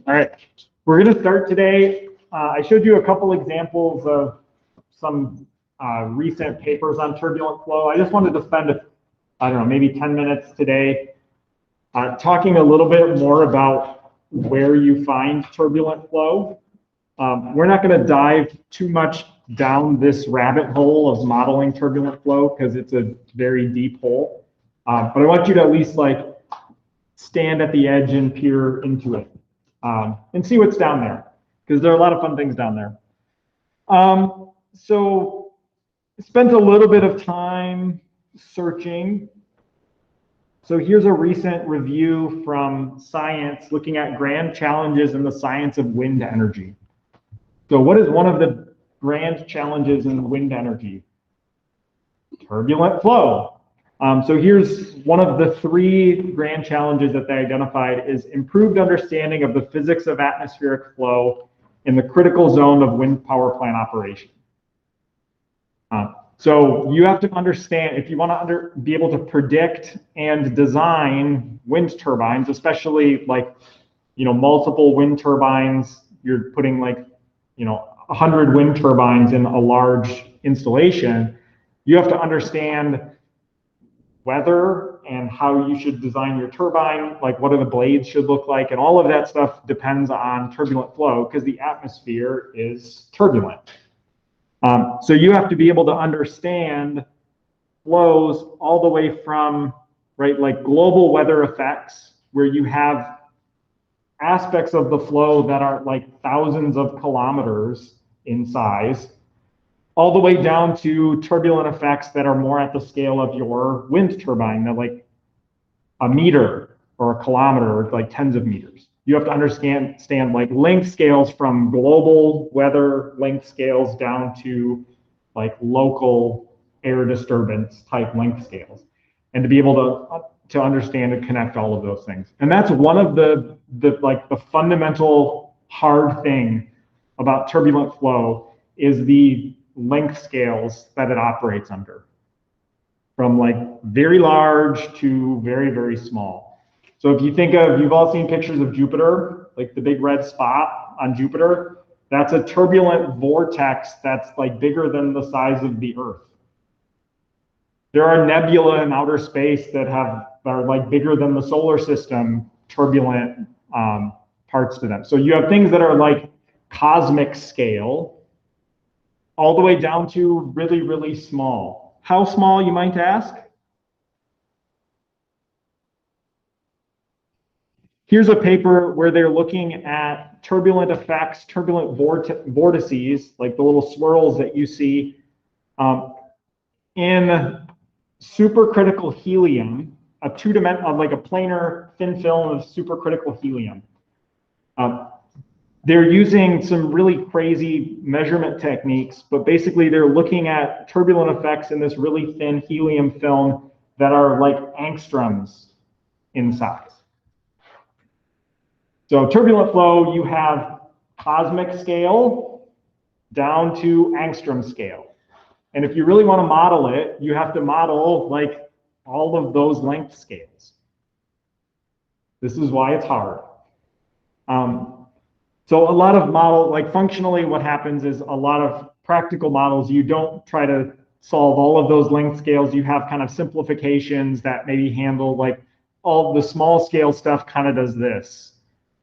All right, we're going to start today. I showed you a couple examples of some recent papers on turbulent flow. I just wanted to spend, I don't know, maybe 10 minutes today talking a little bit more about where you find turbulent flow. We're not going to dive too much down this rabbit hole of modeling turbulent flow because it's a very deep hole. But I want you to at least like stand at the edge and peer into it and see what's down there, because there are a lot of fun things down there. So I spent a little bit of time searching. So here's a recent review from Science looking at grand challenges in the science of wind energy. So what is one of the grand challenges in wind energy? Turbulent flow. So here's one of the three grand challenges that they identified is improved understanding of the physics of atmospheric flow in the critical zone of wind power plant operation. So you have to understand, if you want to be able to predict and design wind turbines, especially like, multiple wind turbines, you're putting like, 100 wind turbines in a large installation, you have to understand weather and how you should design your turbine, like what are the blades should look like, and all of that stuff depends on turbulent flow because the atmosphere is turbulent. So you have to be able to understand flows all the way from, right, like global weather effects, where you have aspects of the flow that are like thousands of kilometers in size, all the way down to turbulent effects that are more at the scale of your wind turbine, that like a meter or a kilometer, like tens of meters. You have to understand like length scales from global weather length scales down to like local air disturbance type length scales, and to be able to understand and connect all of those things. And that's one of the fundamental hard thing about turbulent flow is the length scales that it operates under, from like very large to very, very small. So if you think of, you've all seen pictures of Jupiter, like the big red spot on Jupiter, that's a turbulent vortex that's like bigger than the size of the Earth. There are nebula in outer space that are like bigger than the solar system, turbulent parts to them. So you have things that are like cosmic scale, all the way down to really, really small. How small, you might ask? Here's a paper where they're looking at turbulent effects, turbulent vortices, like the little swirls that you see in supercritical helium, like a planar thin film of supercritical helium. They're using some really crazy measurement techniques, but basically they're looking at turbulent effects in this really thin helium film that are like angstroms in size. So turbulent flow, you have cosmic scale down to angstrom scale. And if you really want to model it, you have to model like all of those length scales. This is why it's hard. So a lot of like functionally what happens is a lot of practical models, you don't try to solve all of those length scales. You have kind of simplifications that maybe handle like all the small scale stuff kind of does this.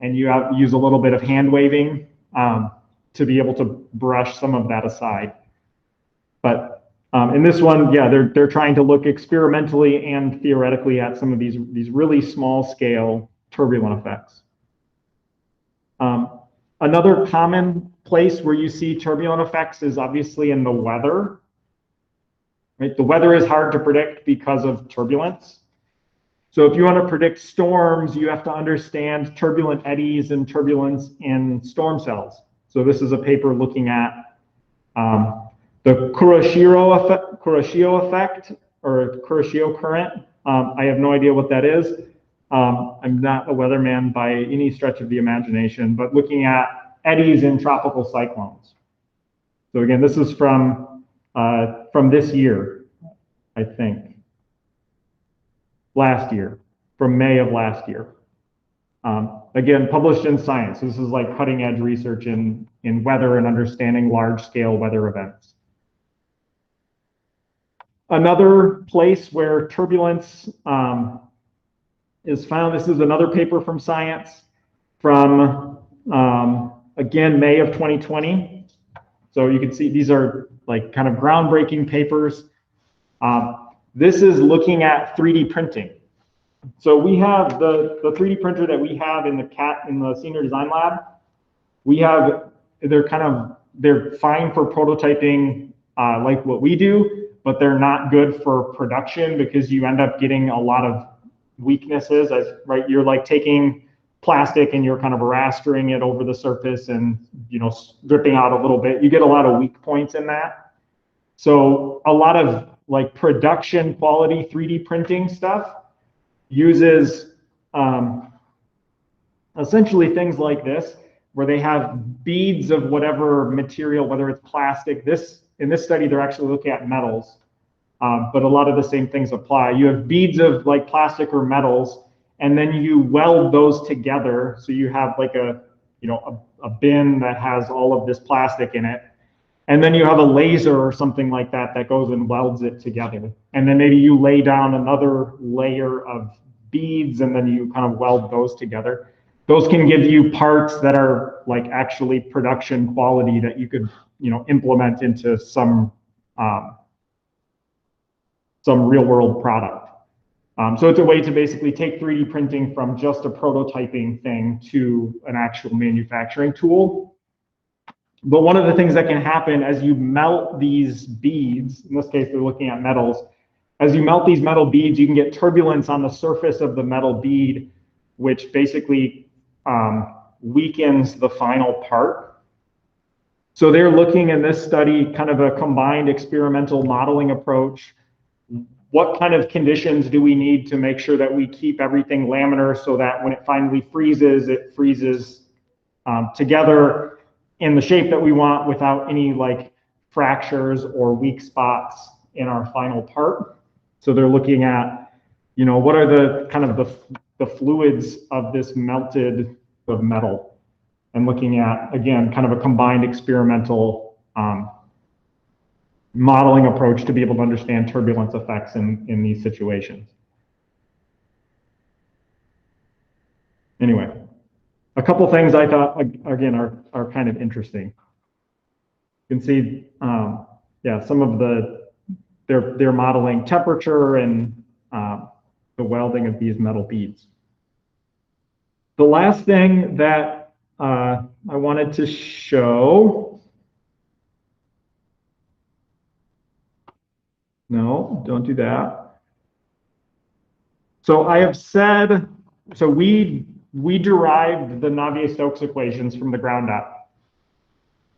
And you use a little bit of hand waving to be able to brush some of that aside. But in this one, yeah, they're trying to look experimentally and theoretically at some of these really small scale turbulent effects. Another common place where you see turbulent effects is obviously in the weather. Right? The weather is hard to predict because of turbulence. So if you want to predict storms, you have to understand turbulent eddies and turbulence in storm cells. So this is a paper looking at the Kuroshio effect or Kuroshio current. I have no idea what that is. I'm not a weatherman by any stretch of the imagination, but looking at eddies in tropical cyclones. So again, this is from this year, I think. Last year, from May of last year. Again, published in Science. This is like cutting edge research in weather and understanding large scale weather events. Another place where turbulence is found, this is another paper from Science from, again, May of 2020. So you can see these are like kind of groundbreaking papers. This is looking at 3D printing. So we have the 3D printer that we have in the senior design lab. They're fine for prototyping like what we do, but they're not good for production because you end up getting a lot of weaknesses, right? You're like taking plastic and you're kind of rastering it over the surface and, you know, dripping out a little bit. You get a lot of weak points in that. So a lot of like production quality 3D printing stuff uses essentially things like this, where they have beads of whatever material, whether it's plastic. In this study, they're actually looking at metals, but a lot of the same things apply. You have beads of like plastic or metals, and then you weld those together. So you have like a bin that has all of this plastic in it. And then you have a laser or something like that that goes and welds it together. And then maybe you lay down another layer of beads and then you kind of weld those together. Those can give you parts that are like actually production quality that you could, you know, implement into some real world product. So it's a way to basically take 3D printing from just a prototyping thing to an actual manufacturing tool. But one of the things that can happen as you melt these beads, in this case, they're looking at metals, as you melt these metal beads, you can get turbulence on the surface of the metal bead, which basically weakens the final part. So they're looking in this study kind of a combined experimental modeling approach. What kind of conditions do we need to make sure that we keep everything laminar so that when it finally freezes, it freezes together in the shape that we want without any like fractures or weak spots in our final part. So they're looking at, you know, what are the kind of the fluids of this melted of metal, and looking at, again, kind of a combined experimental modeling approach to be able to understand turbulence effects in these situations. Anyway. A couple things I thought, again, are kind of interesting. You can see, yeah, some of they're modeling temperature and the welding of these metal beads. The last thing that I wanted to show, no, don't do that. So I have said, so we derived the Navier-Stokes equations from the ground up.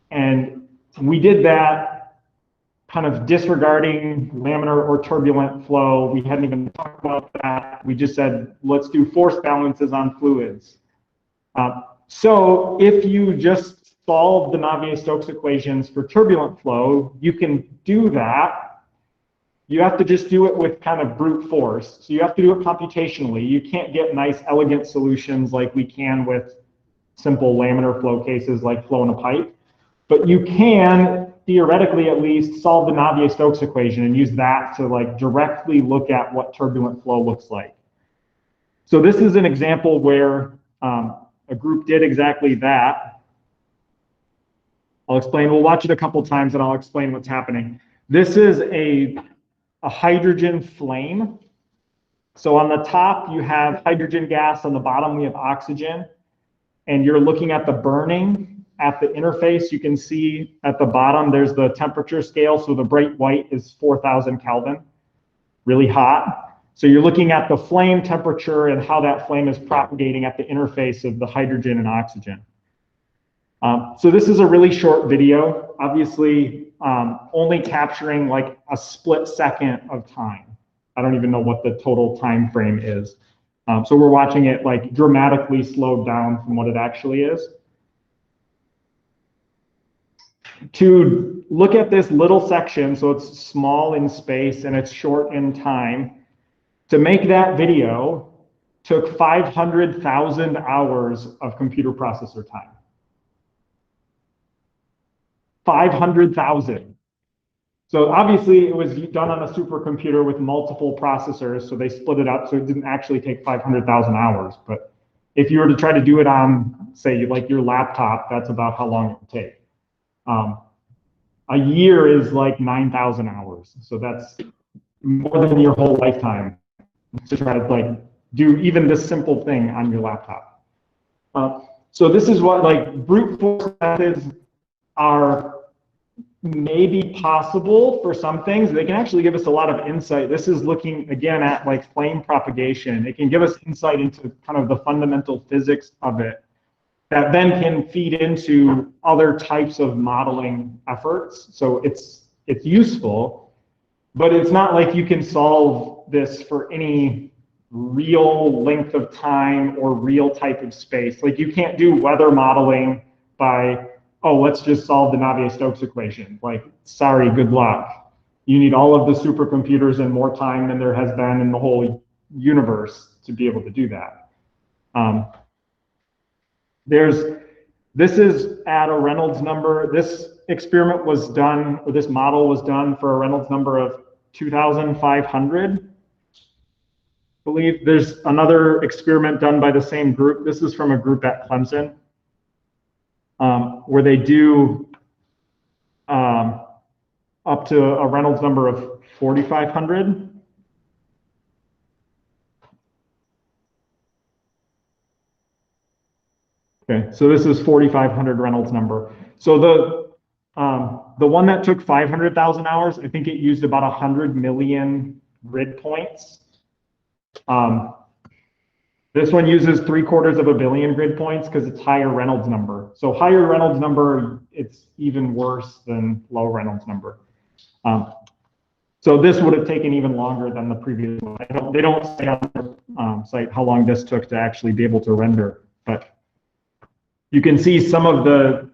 And we did that kind of disregarding laminar or turbulent flow. We hadn't even talked about that. We just said, let's do force balances on fluids. So if you just solve the Navier-Stokes equations for turbulent flow, you can do that. You have to just do it with kind of brute force. So you have to do it computationally. You can't get nice, elegant solutions like we can with simple laminar flow cases like flow in a pipe. But you can, theoretically at least, solve the Navier-Stokes equation and use that to like directly look at what turbulent flow looks like. So this is an example where a group did exactly that. I'll explain. We'll watch it a couple times and I'll explain what's happening. This is a hydrogen flame. So on the top, you have hydrogen gas. On the bottom, we have oxygen. And you're looking at the burning at the interface. You can see at the bottom, there's the temperature scale. So the bright white is 4,000 Kelvin, really hot. So you're looking at the flame temperature and how that flame is propagating at the interface of the hydrogen and oxygen. So this is a really short video, obviously only capturing like a split second of time. I don't even know what the total time frame is. So we're watching it like dramatically slowed down from what it actually is. To look at this little section, so it's small in space and it's short in time, to make that video, took 500,000 hours of computer processor time. 500,000. So obviously it was done on a supercomputer with multiple processors, so they split it up, so it didn't actually take 500,000 hours. But if you were to try to do it on, say, like your laptop, that's about how long it would take. A year is like 9,000 hours, so that's more than your whole lifetime to try to like do even this simple thing on your laptop. So this is what like brute force methods are maybe possible for some things. They can actually give us a lot of insight. This is looking again at like flame propagation. It can give us insight into kind of the fundamental physics of it that then can feed into other types of modeling efforts. So it's useful, but it's not like you can solve this for any real length of time or real type of space. Like you can't do weather modeling by, oh, let's just solve the Navier-Stokes equation. Like, sorry, good luck. You need all of the supercomputers and more time than there has been in the whole universe to be able to do that. This is at a Reynolds number. This experiment was done, or this model was done for a Reynolds number of 2,500. I believe there's another experiment done by the same group. This is from a group at Clemson, where they do up to a Reynolds number of 4,500. Okay, so this is 4,500 Reynolds number. So the one that took 500,000 hours, I think it used about 100 million grid points. This one uses 3/4 billion grid points because it's higher Reynolds number. So higher Reynolds number, it's even worse than low Reynolds number. So this would have taken even longer than the previous one. They don't say on their site how long this took to actually be able to render, but you can see some of the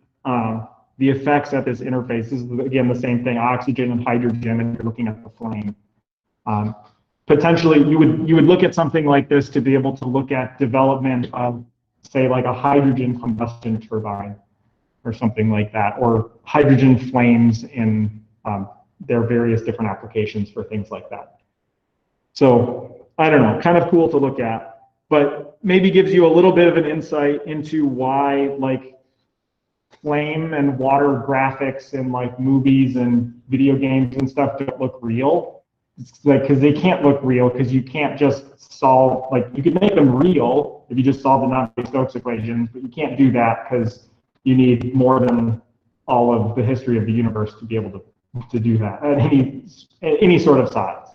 effects at this interface. This is again the same thing, oxygen and hydrogen, and you're looking at the flame. Potentially, you would look at something like this to be able to look at development of, say, like a hydrogen combustion turbine or something like that, or hydrogen flames in their various different applications for things like that. So I don't know, kind of cool to look at, but maybe gives you a little bit of an insight into why like flame and water graphics in like movies and video games and stuff don't look real. It's like, because they can't look real, because you can't just solve, like you could make them real if you just solve the Navier-Stokes equations, but you can't do that because you need more than all of the history of the universe to be able to do that at any sort of size.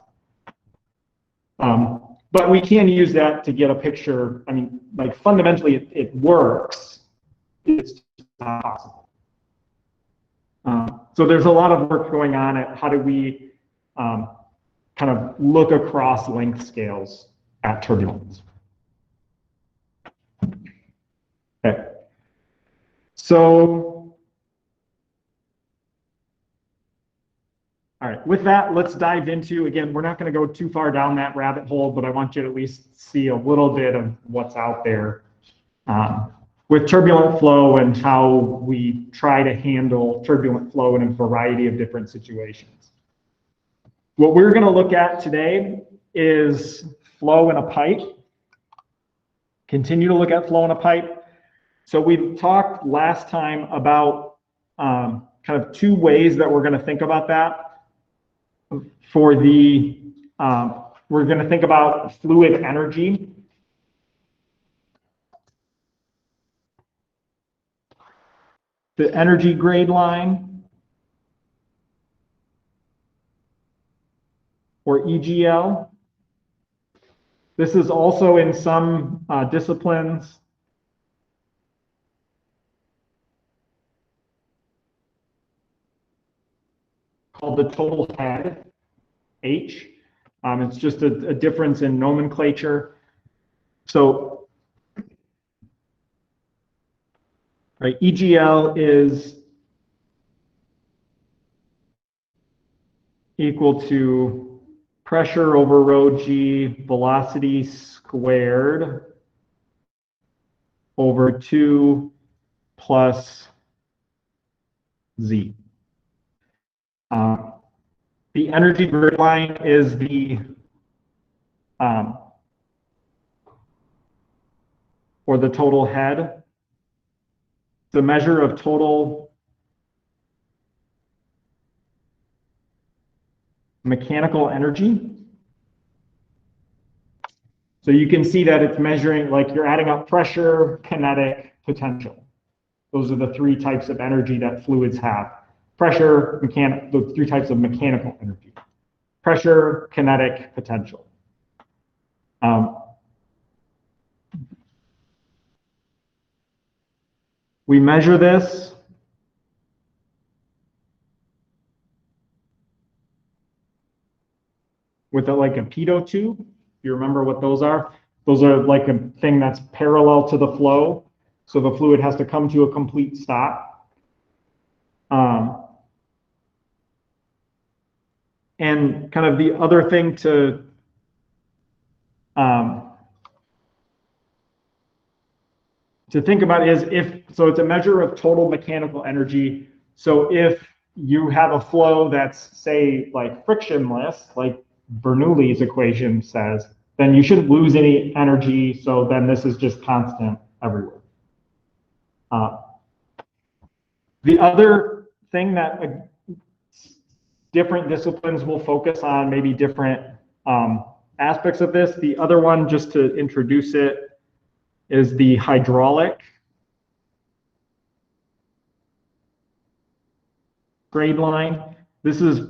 But we can use that to get a picture. I mean, like fundamentally it works. It's just not possible. So there's a lot of work going on at how do we kind of look across length scales at turbulence. Okay. So, all right, with that, let's dive into, again, we're not going to go too far down that rabbit hole, but I want you to at least see a little bit of what's out there with turbulent flow and how we try to handle turbulent flow in a variety of different situations. What we're going to look at today is flow in a pipe. Continue to look at flow in a pipe. So we talked last time about kind of two ways that we're going to think about that. For the, we're going to think about fluid energy. The energy grade line, or EGL. This is also in some disciplines called the total head, H. It's just a difference in nomenclature. So, right, EGL is equal to pressure over rho g, velocity squared over 2 plus Z. The energy grid line is the, or the total head, the measure of total mechanical energy. So you can see that it's measuring, like you're adding up pressure, kinetic, potential. Those are the three types of energy that fluids have. Pressure, the three types of mechanical energy. Pressure, kinetic, potential. We measure this with like a pitot tube. If you remember what those are like a thing that's parallel to the flow. So the fluid has to come to a complete stop. And kind of the other thing to think about is so it's a measure of total mechanical energy. So if you have a flow that's, say, like frictionless, like Bernoulli's equation says, then you shouldn't lose any energy. So then this is just constant everywhere. The other thing that different disciplines will focus on, maybe different aspects of this. The other one, just to introduce it, is the hydraulic grade line. This is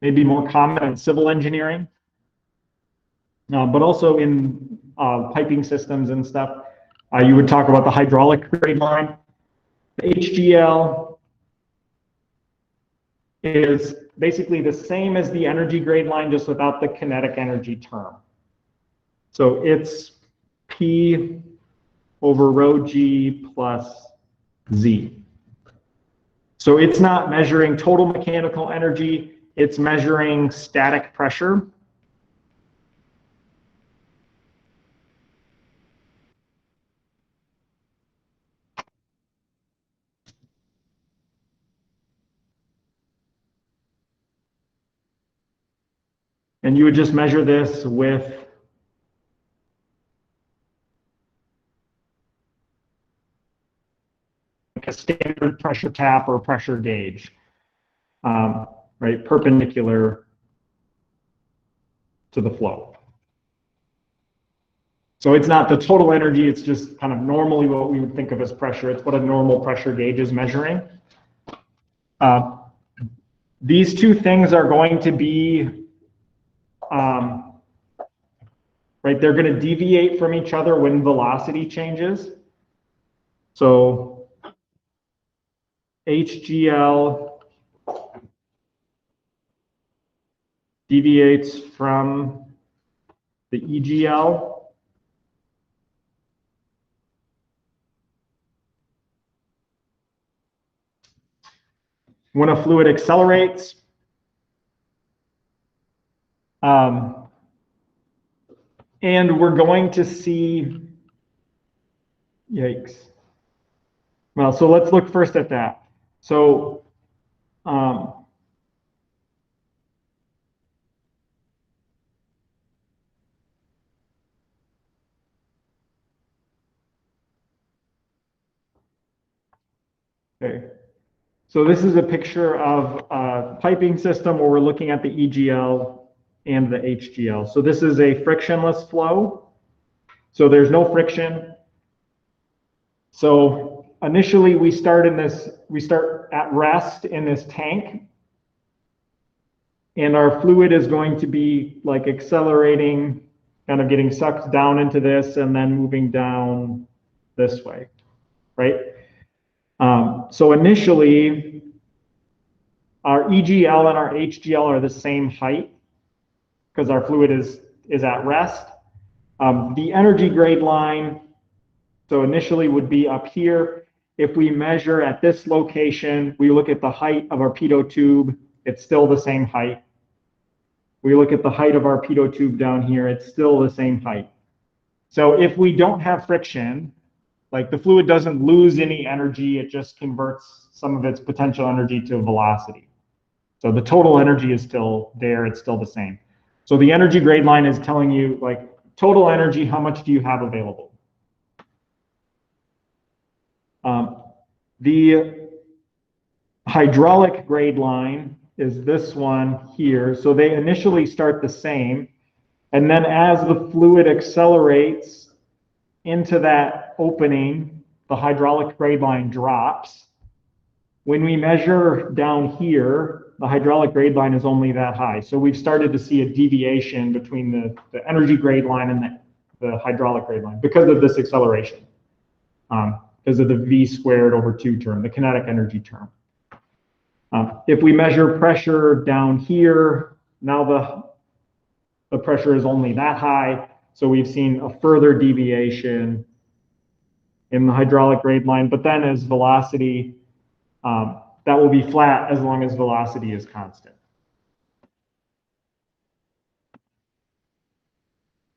maybe more common in civil engineering, but also in piping systems and stuff. You would talk about the hydraulic grade line. The HGL is basically the same as the energy grade line, just without the kinetic energy term. So it's P over rho G plus Z. So it's not measuring total mechanical energy, it's measuring static pressure. And you would just measure this with like a standard pressure tap or pressure gauge, right, perpendicular to the flow. So it's not the total energy, it's just kind of normally what we would think of as pressure. It's what a normal pressure gauge is measuring. These two things are going to be, right, they're going to deviate from each other when velocity changes. So HGL deviates from the EGL. When a fluid accelerates, and we're going to see, yikes. Well, so let's look first at that. So, okay. So this is a picture of a piping system where we're looking at the EGL and the HGL. So this is a frictionless flow. So there's no friction. So initially we start at rest in this tank, and our fluid is going to be like accelerating, kind of getting sucked down into this and then moving down this way, right? So initially, our EGL and our HGL are the same height because our fluid is at rest. The energy grade line, so initially would be up here. If we measure at this location, we look at the height of our pitot tube, it's still the same height. we look at the height of our pitot tube down here, it's still the same height. So if we don't have friction, like the fluid doesn't lose any energy, it just converts some of its potential energy to velocity. So the total energy is still there, it's still the same. So the energy grade line is telling you, like, total energy, how much do you have available? The hydraulic grade line is this one here. So they initially start the same. And then as the fluid accelerates into that opening, the hydraulic grade line drops. When we measure down here, the hydraulic grade line is only that high. So we've started to see a deviation between the energy grade line and the hydraulic grade line because of this acceleration, because of the V squared over 2 term, the kinetic energy term. If we measure pressure down here, now the pressure is only that high. So we've seen a further deviation in the hydraulic grade line. But then as velocity, that will be flat as long as velocity is constant.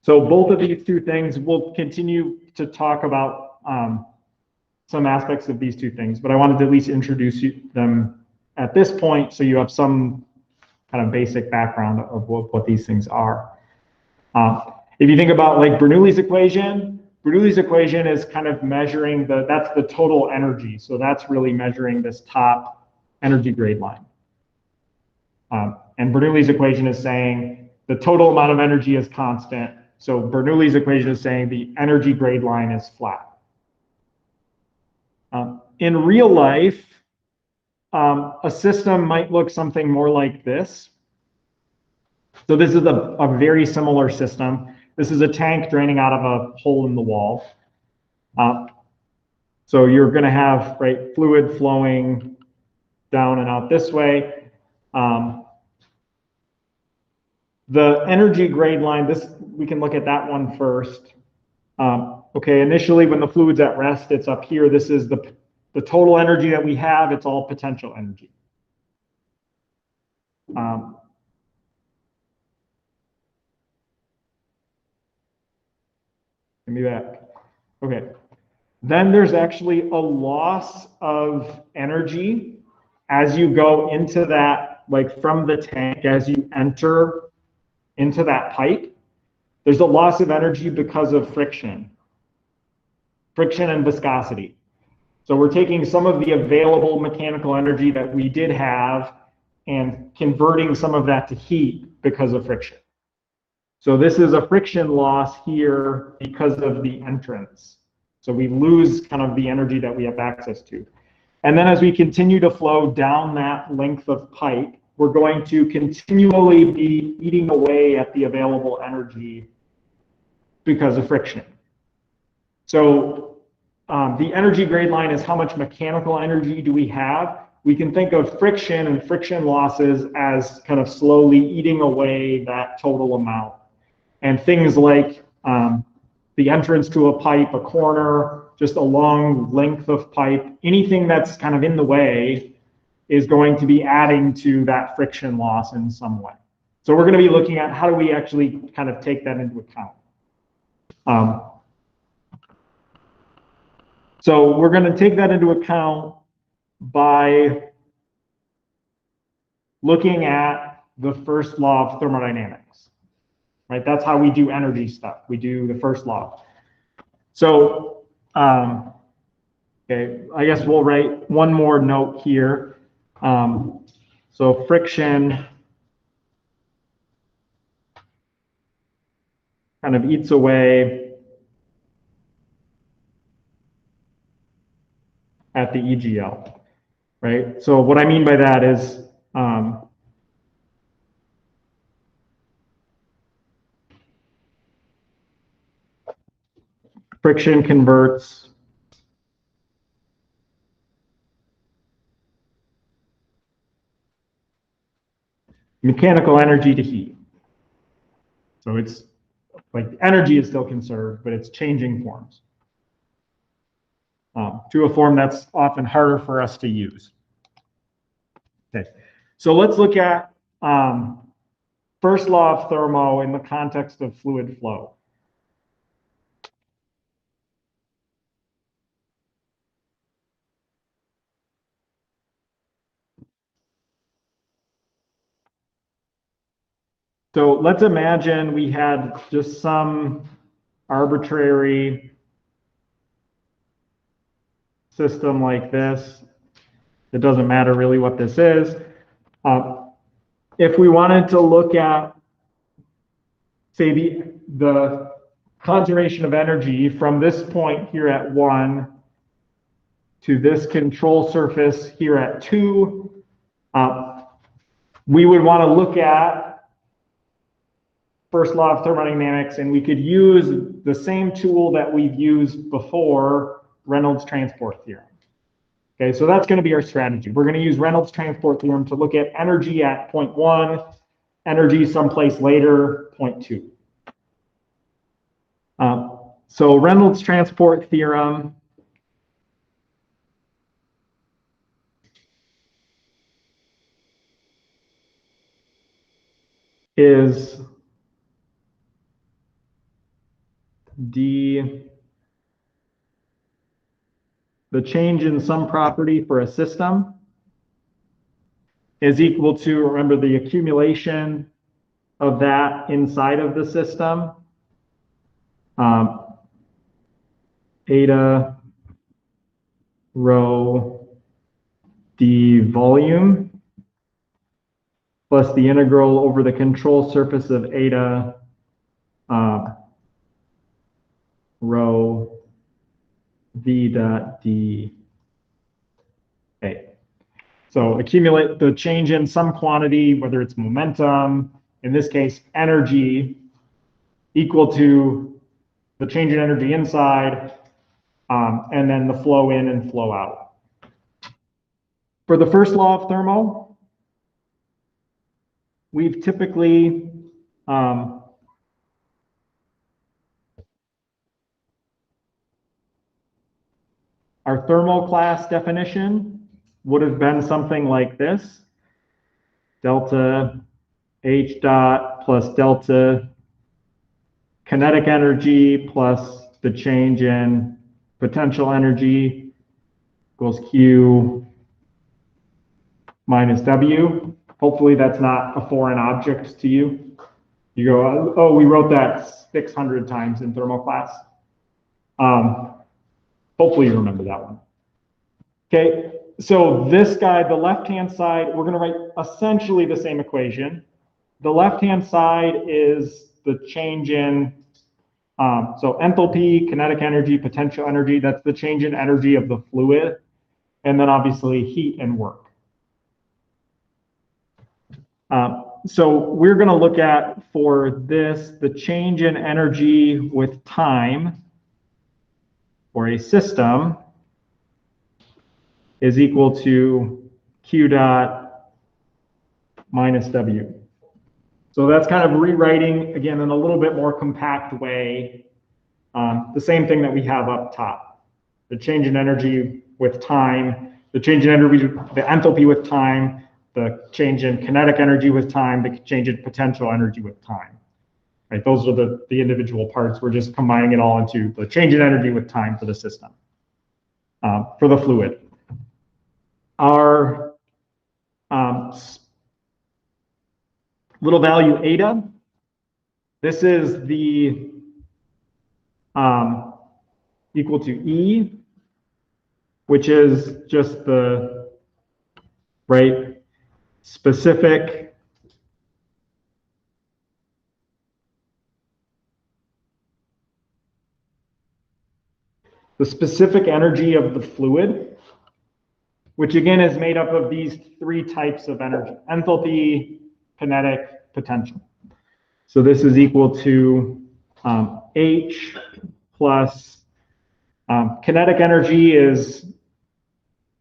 So both of these two things, we'll continue to talk about some aspects of these two things, but I wanted to at least introduce them at this point so you have some kind of basic background of what these things are. If you think about like Bernoulli's equation is kind of measuring that's the total energy. So that's really measuring this top energy grade line. And Bernoulli's equation is saying the total amount of energy is constant. So Bernoulli's equation is saying the energy grade line is flat. In real life, a system might look something more like this. So this is a very similar system. This is a tank draining out of a hole in the wall. So you're going to have fluid flowing down and out this way. The energy grade line, we can look at that one first. Okay, initially when the fluid's at rest, it's up here. This is the total energy that we have. It's all potential energy. Give me back. Okay. Then there's actually a loss of energy as you go into that, like from the tank, as you enter into that pipe. There's a loss of energy because of friction and viscosity. So we're taking some of the available mechanical energy that we did have and converting some of that to heat because of friction. So this is a friction loss here because of the entrance. So we lose kind of the energy that we have access to. And then as we continue to flow down that length of pipe, we're going to continually be eating away at the available energy because of friction. So the energy grade line is how much mechanical energy do we have. We can think of friction and friction losses as kind of slowly eating away that total amount. And things like the entrance to a pipe, a corner, just a long length of pipe, anything that's kind of in the way is going to be adding to that friction loss in some way. So we're going to be looking at how do we actually kind of take that into account. So we're going to take that into account by looking at the first law of thermodynamics. Right, that's how we do energy stuff. We do the first law. So, okay, I guess we'll write one more note here. So friction kind of eats away at the EGL, right? So what I mean by that is friction converts mechanical energy to heat. So it's like the energy is still conserved, but it's changing forms to a form that's often harder for us to use. Okay, so let's look at first law of thermo in the context of fluid flow. So let's imagine we had just some arbitrary system like this. It doesn't matter really what this is. If we wanted to look at, say, the conservation of energy from this point here at 1 to this control surface here at 2, we would want to look at first law of thermodynamics, and we could use the same tool that we've used before, Reynolds transport theorem. Okay, so that's going to be our strategy. We're going to use Reynolds transport theorem to look at energy at point 1, energy someplace later, point 2. So Reynolds transport theorem is the change in some property for a system is equal to, remember, the accumulation of that inside of the system, eta rho d volume plus the integral over the control surface of eta rho v dot d a. So accumulate the change in some quantity, whether it's momentum, in this case, energy, equal to the change in energy inside, and then the flow in and flow out. For the first law of thermo, we've typically our thermo class definition would have been something like this: delta H dot plus delta kinetic energy plus the change in potential energy equals Q minus W. Hopefully that's not a foreign object to you. You go, oh, we wrote that 600 times in thermo class. Hopefully you remember that one. Okay, so this guy, the left-hand side, we're going to write essentially the same equation. The left-hand side is the change in, so enthalpy, kinetic energy, potential energy, that's the change in energy of the fluid, and then obviously heat and work. So we're going to look at, for this, the change in energy with time for a system is equal to Q dot minus W. So that's kind of rewriting, again, in a little bit more compact way, the same thing that we have up top. The change in energy with time, the change in energy, the enthalpy with time, the change in kinetic energy with time, the change in potential energy with time. Right? Those are the individual parts. We're just combining it all into the change in energy with time for the system, for the fluid. Our little value eta, this is the equal to E, which is just the specific energy of the fluid, which again is made up of these 3 types of energy: enthalpy, kinetic, potential. So this is equal to H plus kinetic energy is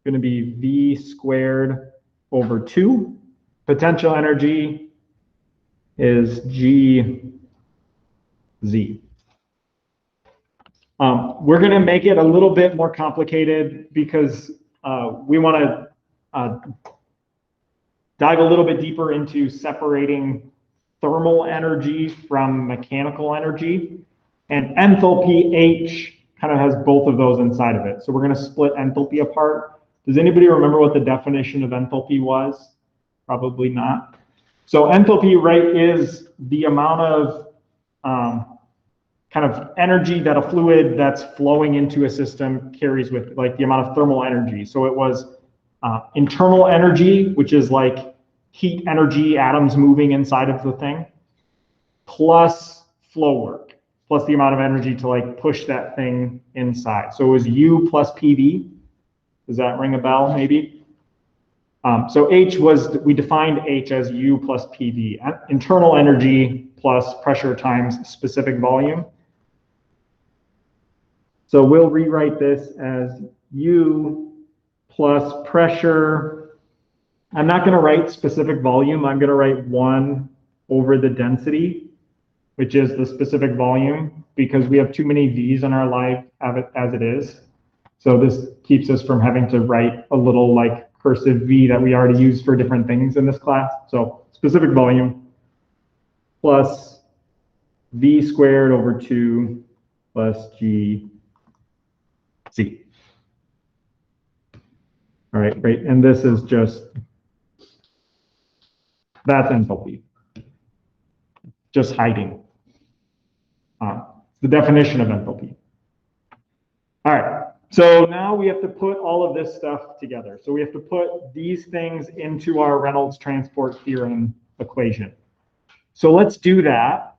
going to be V squared over 2. Potential energy is G Z. We're going to make it a little bit more complicated because we want to dive a little bit deeper into separating thermal energy from mechanical energy, and enthalpy H kind of has both of those inside of it. So we're going to split enthalpy apart. Does anybody remember what the definition of enthalpy was? Probably not. So enthalpy, right, is the amount of kind of energy that a fluid that's flowing into a system carries with, like the amount of thermal energy. So it was internal energy, which is like heat energy, atoms moving inside of the thing, plus flow work, plus the amount of energy to like push that thing inside. So it was U plus PV. Does that ring a bell, maybe? So H was, we defined H as U plus PV, internal energy plus pressure times specific volume. So we'll rewrite this as U plus pressure. I'm not going to write specific volume. I'm going to write 1 over the density, which is the specific volume, because we have too many V's in our life as it is. So this keeps us from having to write a little like cursive V that we already use for different things in this class. So specific volume plus V squared over 2 plus G C. All right, great. And this is just, that's enthalpy. Just hiding. The definition of enthalpy. All right, so now we have to put all of this stuff together. So we have to put these things into our Reynolds transport theorem equation. So let's do that.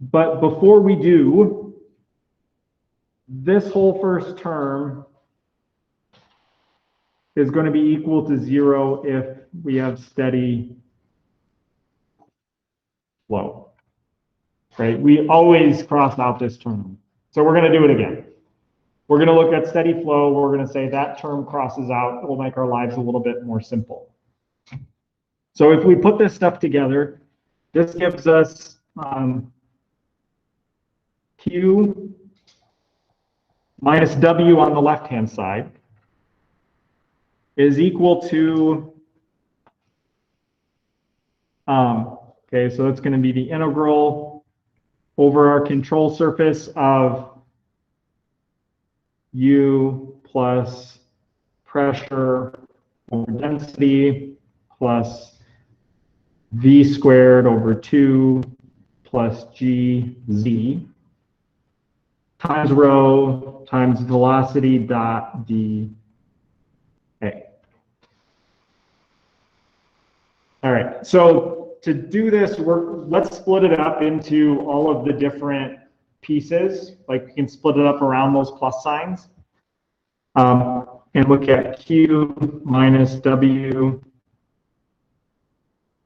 But before we do, this whole first term is going to be equal to 0 if we have steady flow, right? We always cross out this term. So we're going to do it again. We're going to look at steady flow. We're going to say that term crosses out. It will make our lives a little bit more simple. So if we put this stuff together, this gives us Q minus W on the left-hand side is equal to, okay, so it's going to be the integral over our control surface of U plus pressure over density plus V squared over 2 plus GZ times rho times velocity dot dA. All right, so to do this, let's split it up into all of the different pieces. Like we can split it up around those plus signs and look at Q minus W.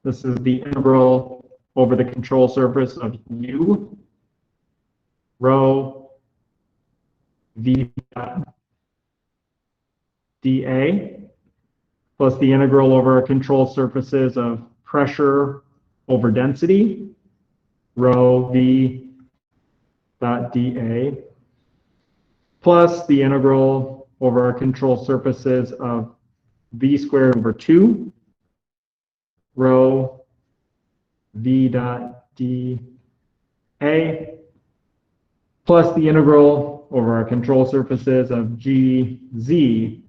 This is the integral over the control surface of U rho V dA plus the integral over control surfaces of pressure over density rho V dot dA plus the integral over our control surfaces of V squared over 2 rho V dot dA plus the integral over our control surfaces of GZ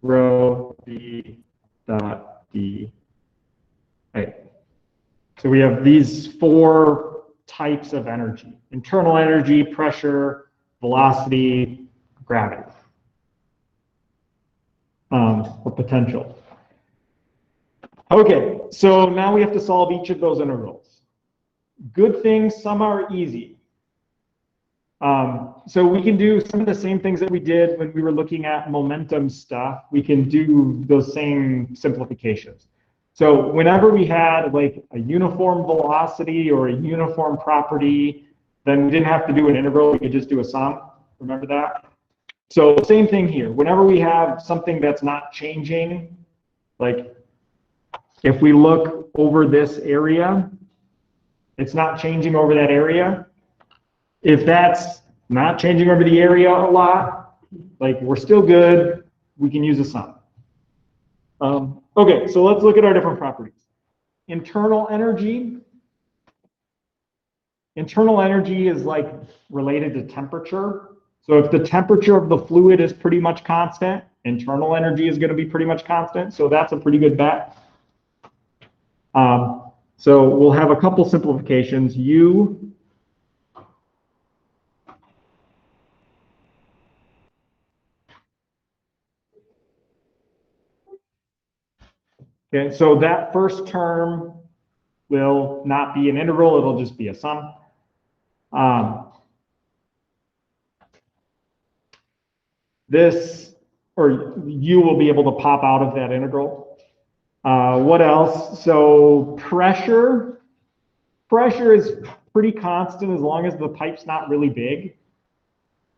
rho V dot dA. So we have these 4 types of energy: internal energy, pressure, velocity, gravity, or potential. Okay, so now we have to solve each of those integrals. Good thing, some are easy. So we can do some of the same things that we did when we were looking at momentum stuff. We can do those same simplifications. So whenever we had like a uniform velocity or a uniform property, then we didn't have to do an integral. We could just do a sum. Remember that? So same thing here. Whenever we have something that's not changing, like if we look over this area, it's not changing over that area. If that's not changing over the area a lot, like we're still good, we can use a sum. Okay, so let's look at our different properties. internal energy. Internal energy is like related to temperature. So if the temperature of the fluid is pretty much constant, internal energy is going to be pretty much constant. So that's a pretty good bet. So we'll have a couple simplifications. U okay, so that first term will not be an integral, it'll just be a sum. This, or U will be able to pop out of that integral. What else? So pressure is pretty constant as long as the pipe's not really big.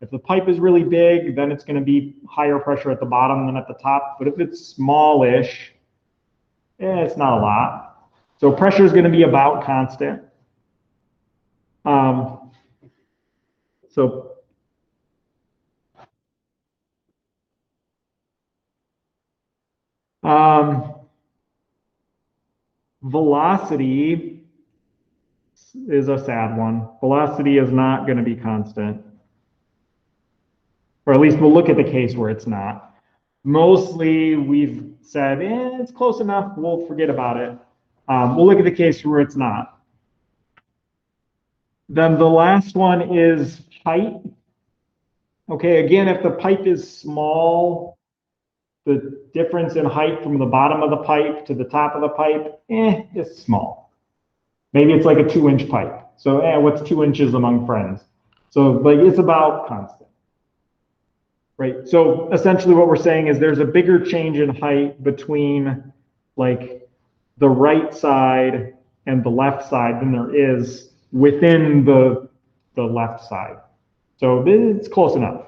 If the pipe is really big, then it's going to be higher pressure at the bottom than at the top. But if it's smallish, it's not a lot. So pressure is going to be about constant. Velocity is a sad one. Velocity is not going to be constant. Or at least we'll look at the case where it's not. Mostly we've said, it's close enough, we'll forget about it. We'll look at the case where it's not. Then the last one is height. Okay, again, if the pipe is small, the difference in height from the bottom of the pipe to the top of the pipe, is small. Maybe it's like a 2-inch pipe. So what's 2 inches among friends? So like it's about constant. Right. So essentially what we're saying is there's a bigger change in height between like the right side and the left side than there is within the left side. So it's close enough.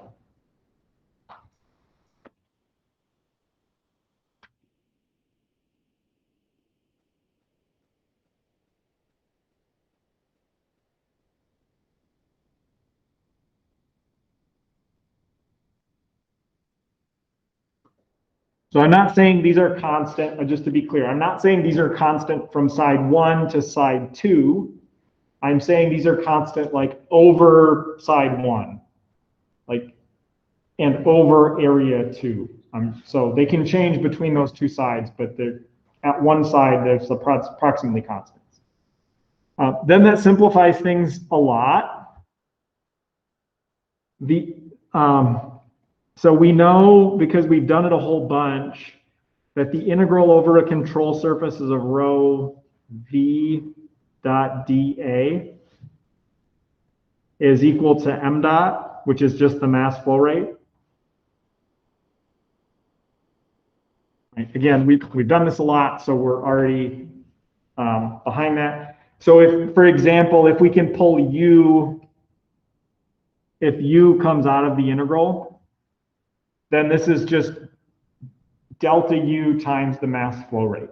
So I'm not saying these are constant, just to be clear, I'm not saying these are constant from side 1 to side 2. I'm saying these are constant like over side 1, like, and over area 2. So they can change between those two sides, but they're at one side, there's approximately constants. Then that simplifies things a lot. So we know, because we've done it a whole bunch, that the integral over a control surface is of rho v dot dA is equal to m dot, which is just the mass flow rate. Right. Again, we've done this a lot, so we're already behind that. So if, for example, if we can pull U, if U comes out of the integral, then this is just delta U times the mass flow rate.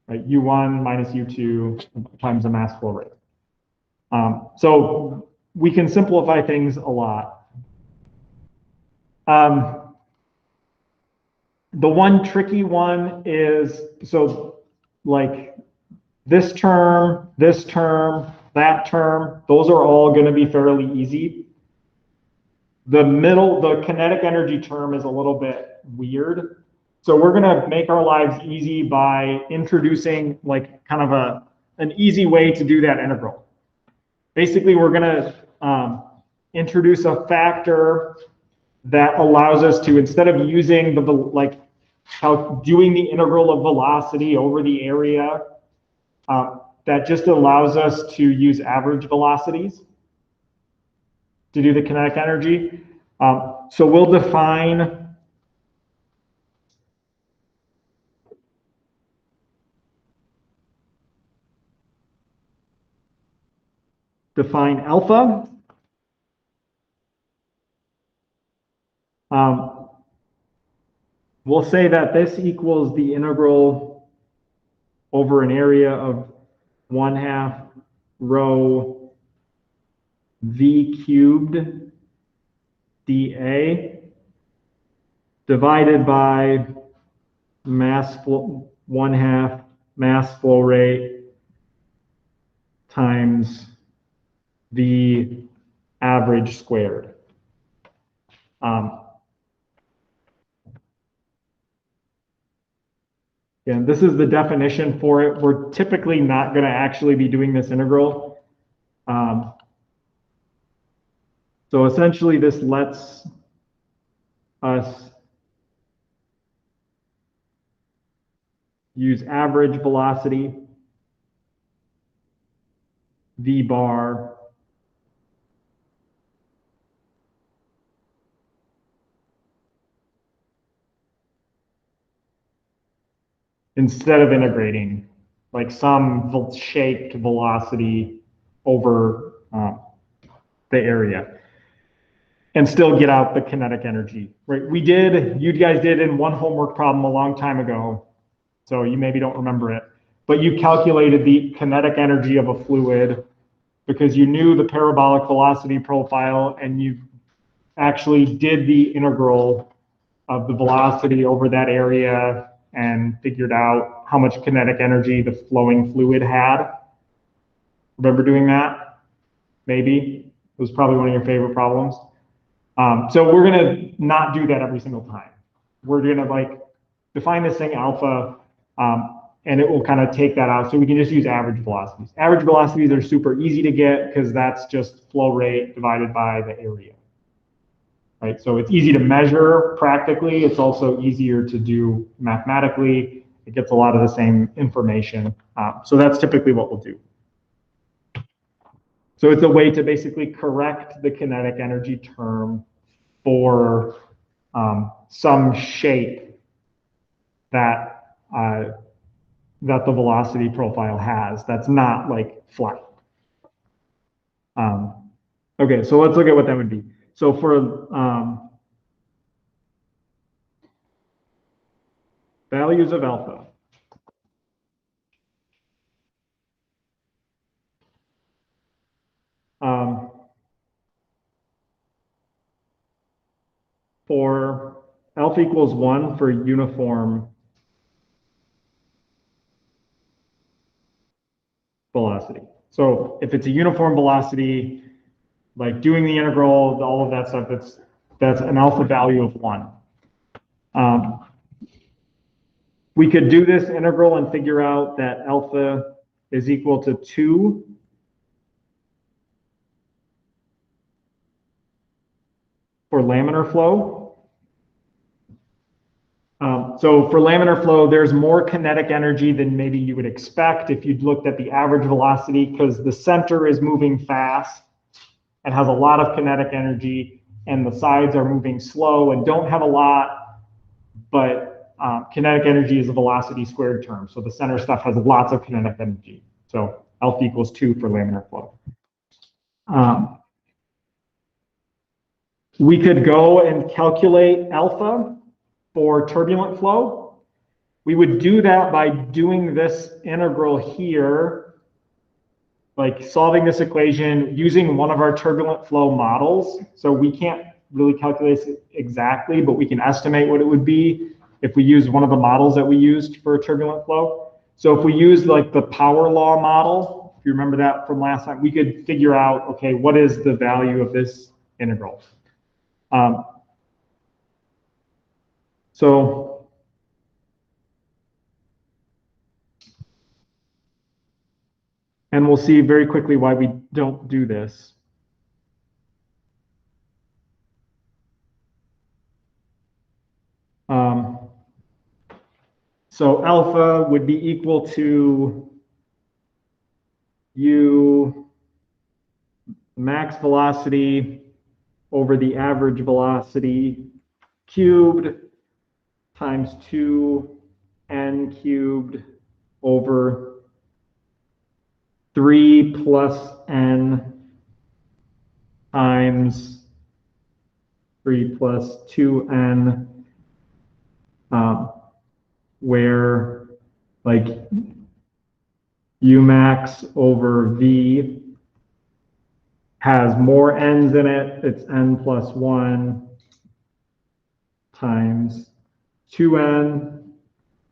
Right, U1 minus U2 times the mass flow rate. So we can simplify things a lot. The one tricky one is, so like this term, that term, those are all going to be fairly easy. The middle, the kinetic energy term is a little bit weird. So we're going to make our lives easy by introducing like kind of an easy way to do that integral. Basically, we're going to introduce a factor that allows us to, instead of using how doing the integral of velocity over the area, that just allows us to use average velocities to do the kinetic energy. So we'll define alpha. We'll say that this equals the integral over an area of 1/2 rho v cubed dA divided by mass flow 1/2 mass flow rate times the average squared. And this is the definition for it. We're typically not going to actually be doing this integral. So essentially this lets us use average velocity, V bar, instead of integrating like some shaped velocity over the area and still get out the kinetic energy, right? You guys did in one homework problem a long time ago, so you maybe don't remember it, but you calculated the kinetic energy of a fluid because you knew the parabolic velocity profile and you actually did the integral of the velocity over that area and figured out how much kinetic energy the flowing fluid had. Remember doing that? Maybe. It was probably one of your favorite problems. So we're gonna not do that every single time. We're gonna like define this thing alpha, and it will kind of take that out. So we can just use average velocities. Average velocities are super easy to get because that's just flow rate divided by the area. Right? So it's easy to measure practically. It's also easier to do mathematically. It gets a lot of the same information. So that's typically what we'll do. So it's a way to basically correct the kinetic energy term for some shape that that the velocity profile has that's not like flat. Okay, so let's look at what that would be. So for values of alpha, for alpha equals 1 for uniform velocity. So if it's a uniform velocity, like doing the integral, all of that stuff, that's an alpha value of 1. We could do this integral and figure out that alpha is equal to 2 for laminar flow. So for laminar flow, there's more kinetic energy than maybe you would expect if you'd looked at the average velocity, because the center is moving fast and has a lot of kinetic energy, and the sides are moving slow and don't have a lot, but kinetic energy is a velocity squared term. So the center stuff has lots of kinetic energy. So alpha equals 2 for laminar flow. We could go and calculate alpha for turbulent flow. We would do that by doing this integral here, like solving this equation using one of our turbulent flow models. So we can't really calculate it exactly, but we can estimate what it would be if we use one of the models that we used for turbulent flow. So if we use like the power law model, if you remember that from last time, we could figure out, okay, what is the value of this integral? And we'll see very quickly why we don't do this. So alpha would be equal to U max velocity over the average velocity cubed times 2n cubed over 3 plus n times 3 plus 2n, where like U max over V has more n's in it. It's n plus 1 times 2n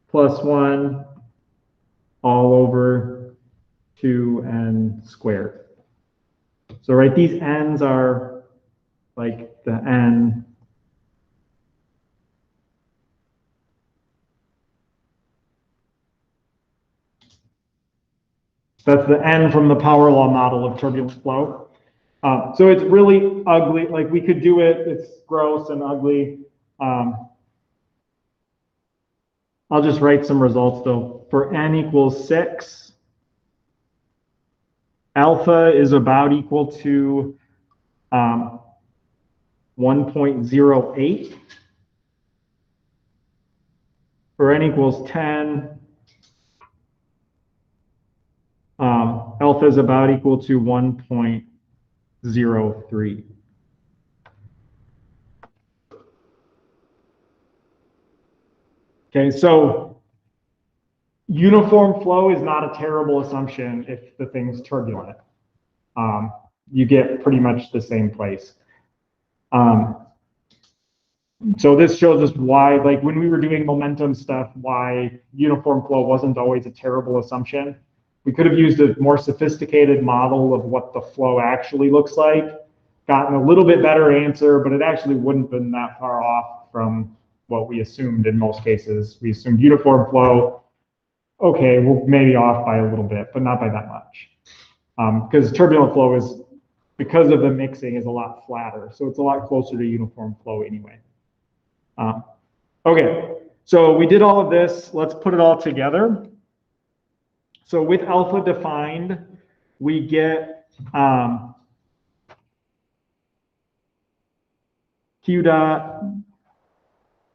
plus 1 all over 2n squared. So right, these n's are like the n that's the n from the power law model of turbulent flow. So it's really ugly. Like we could do it. It's gross and ugly. I'll just write some results though. For n equals 6, alpha is about equal to 1.08. For n equals 10, alpha is about equal to 1.03. Okay, so uniform flow is not a terrible assumption if the thing's turbulent. You get pretty much the same place. So this shows us why, like when we were doing momentum stuff, why uniform flow wasn't always a terrible assumption. We could have used a more sophisticated model of what the flow actually looks like, gotten a little bit better answer, but it actually wouldn't have been that far off from what we assumed in most cases. We assumed uniform flow. Okay, we're maybe off by a little bit, but not by that much. Because turbulent flow is, because of the mixing, is a lot flatter. So it's a lot closer to uniform flow anyway. Okay, so we did all of this. Let's put it all together. So with alpha defined, we get Q dot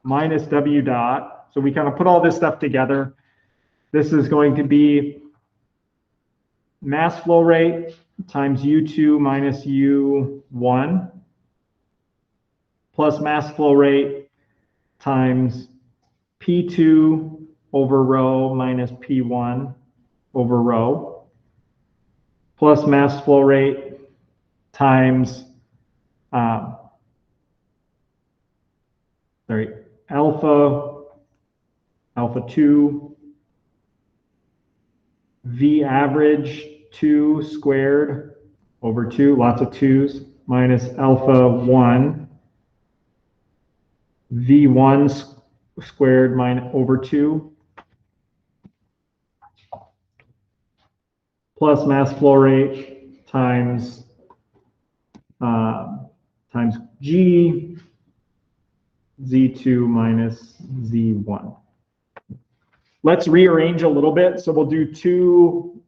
minus W dot. So we kind of put all this stuff together. This is going to be mass flow rate times U2 minus U1 plus mass flow rate times P2 over rho minus P1 over rho plus mass flow rate times alpha 2 V average 2 squared over 2, lots of 2's, minus alpha 1 V1 squared minus over 2 plus mass flow rate times G Z2 minus Z1. Let's rearrange a little bit. So we'll do two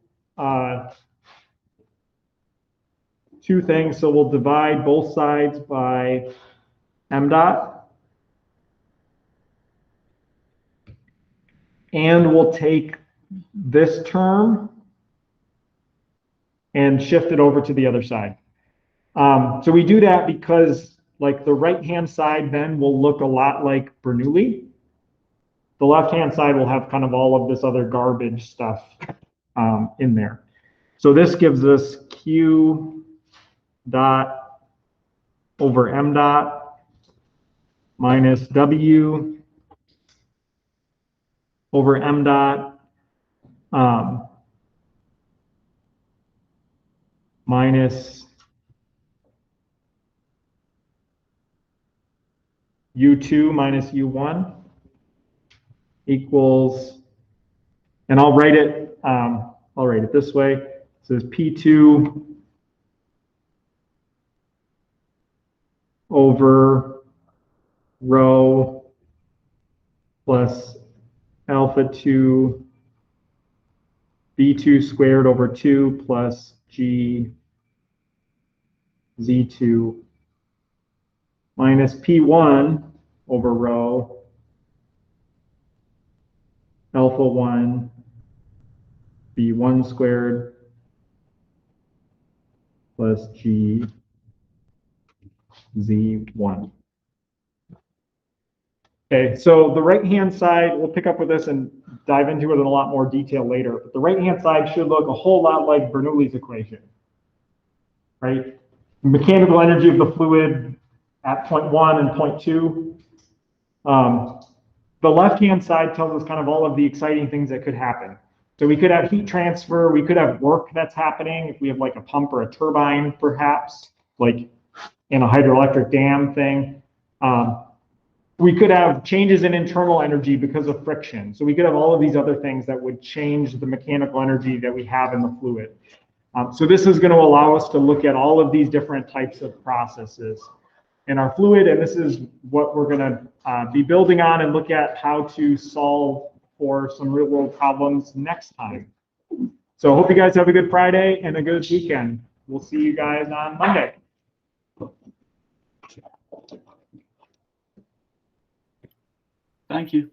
things. So we'll divide both sides by m dot. And we'll take this term and shift it over to the other side. So we do that because like the right-hand side then will look a lot like Bernoulli. The left-hand side will have kind of all of this other garbage stuff in there. So this gives us Q dot over M dot minus W over M dot minus U2 minus U1 equals, and I'll write it this way. It says P2 over rho plus alpha 2 B2 squared over 2 plus G Z2 minus P1 over rho alpha 1 B1 squared plus G Z1. Okay, so the right-hand side, we'll pick up with this and dive into it in a lot more detail later, but the right-hand side should look a whole lot like Bernoulli's equation, right? Mechanical energy of the fluid at point 1 and point 2. The left-hand side tells us kind of all of the exciting things that could happen. So we could have heat transfer, we could have work that's happening if we have like a pump or a turbine, perhaps, like in a hydroelectric dam thing. We could have changes in internal energy because of friction. So we could have all of these other things that would change the mechanical energy that we have in the fluid. So this is going to allow us to look at all of these different types of processes in our fluid, and this is what we're going to be building on and look at how to solve for some real world problems next time. So I hope you guys have a good Friday and a good weekend. We'll see you guys on Monday. Thank you.